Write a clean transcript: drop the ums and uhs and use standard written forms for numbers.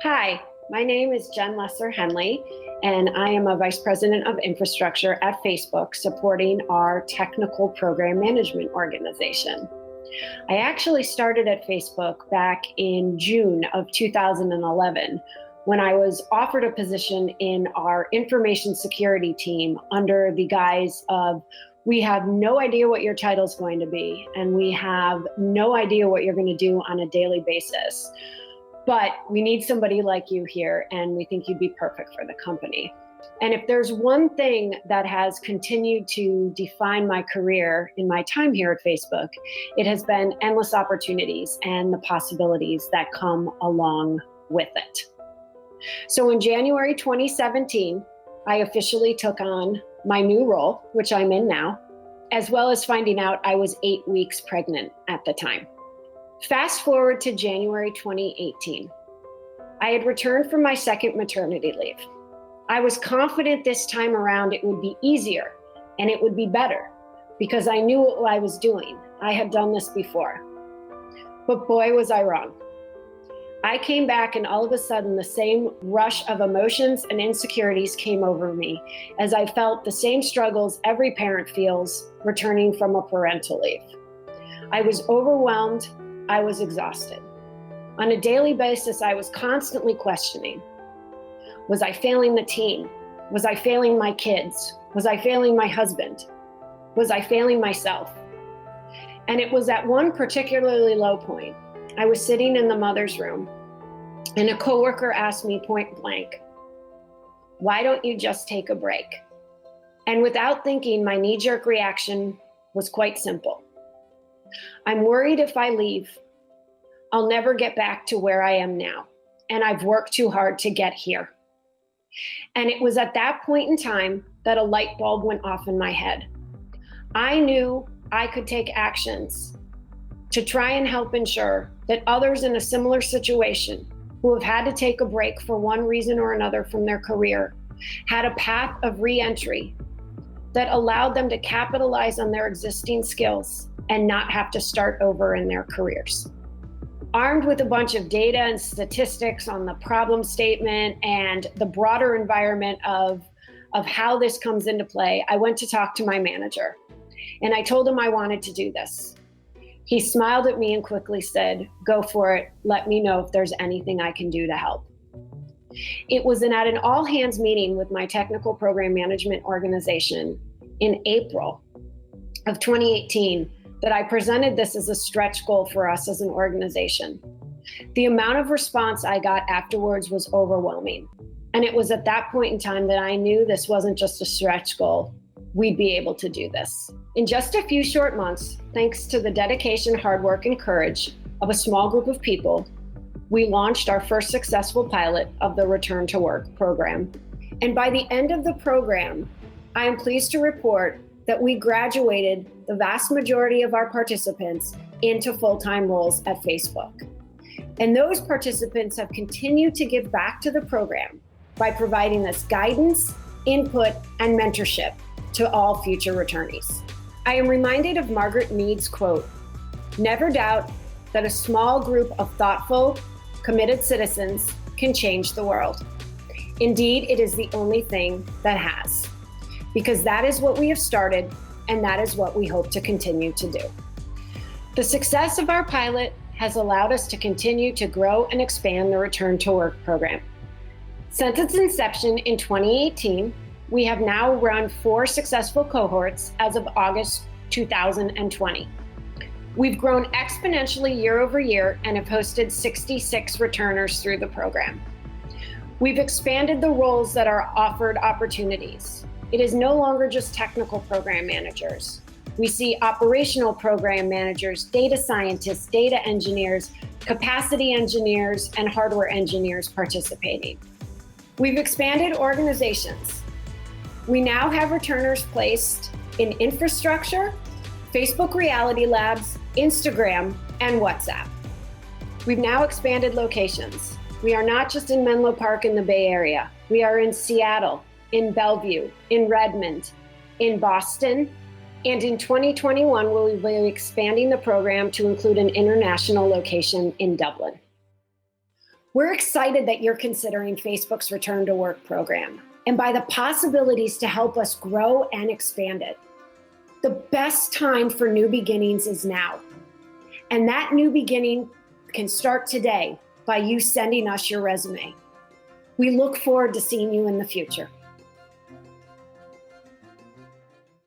Hi, my name is Jenn Henley, and I am a Vice President of Infrastructure at Facebook, supporting our technical program management organization. I actually started at Facebook back in June of 2011 when I was offered a position in our information security team under the guise of, we have no idea what your title is going to be, and we have no idea what you're going to do on a daily basis. But we need somebody like you here, and we think you'd be perfect for the company. And if there's one thing that has continued to define my career in my time here at Facebook, it has been endless opportunities and the possibilities that come along with it. So in January 2017, I officially took on my new role, which I'm in now, as well as finding out I was 8 weeks pregnant at the time. Fast forward to January 2018. I had returned from my second maternity leave. I was confident this time around it would be easier and it would be better because I knew what I was doing. I had done this before. But boy, was I wrong. I came back and all of a sudden the same rush of emotions and insecurities came over me as I felt the same struggles every parent feels returning from a parental leave. I was overwhelmed. I was exhausted. On a daily basis, I was constantly questioning. Was I failing the team? Was I failing my kids? Was I failing my husband? Was I failing myself? And it was at one particularly low point. I was sitting in the mother's room, and a coworker asked me point blank, "Why don't you just take a break?" And without thinking, my knee-jerk reaction was quite simple. I'm worried if I leave, I'll never get back to where I am now. And I've worked too hard to get here. And it was at that point in time that a light bulb went off in my head. I knew I could take actions to try and help ensure that others in a similar situation who have had to take a break for one reason or another from their career had a path of re-entry that allowed them to capitalize on their existing skills and not have to start over in their careers. Armed with a bunch of data and statistics on the problem statement and the broader environment of how this comes into play, I went to talk to my manager, and I told him I wanted to do this. He smiled at me and quickly said, "Go for it. Let me know if there's anything I can do to help." It was at an all-hands meeting with my technical program management organization in April of 2018 that I presented this as a stretch goal for us as an organization. The amount of response I got afterwards was overwhelming. And it was at that point in time that I knew this wasn't just a stretch goal. We'd be able to do this. In just a few short months, thanks to the dedication, hard work, and courage of a small group of people, we launched our first successful pilot of the Return to Work program. And by the end of the program, I am pleased to report that we graduated the vast majority of our participants into full-time roles at Facebook. And those participants have continued to give back to the program by providing us guidance, input, and mentorship to all future returnees. I am reminded of Margaret Mead's quote, "Never doubt that a small group of thoughtful, committed citizens can change the world." Indeed, it is the only thing that has. Because that is what we have started, and that is what we hope to continue to do. The success of our pilot has allowed us to continue to grow and expand the Return to Work program. Since its inception in 2018, we have now run 4 successful cohorts as of August 2020. We've grown exponentially year over year and have hosted 66 returners through the program. We've expanded the roles that are offered opportunities. It is no longer just technical program managers. We see operational program managers, data scientists, data engineers, capacity engineers, and hardware engineers participating. We've expanded organizations. We now have returners placed in infrastructure, Facebook Reality Labs, Instagram, and WhatsApp. We've now expanded locations. We are not just in Menlo Park in the Bay Area. We are in Seattle, in Bellevue, in Redmond, in Boston, and in 2021, we'll be expanding the program to include an international location in Dublin. We're excited that you're considering Facebook's Return to Work program and by the possibilities to help us grow and expand it. The best time for new beginnings is now. And that new beginning can start today by you sending us your resume. We look forward to seeing you in the future.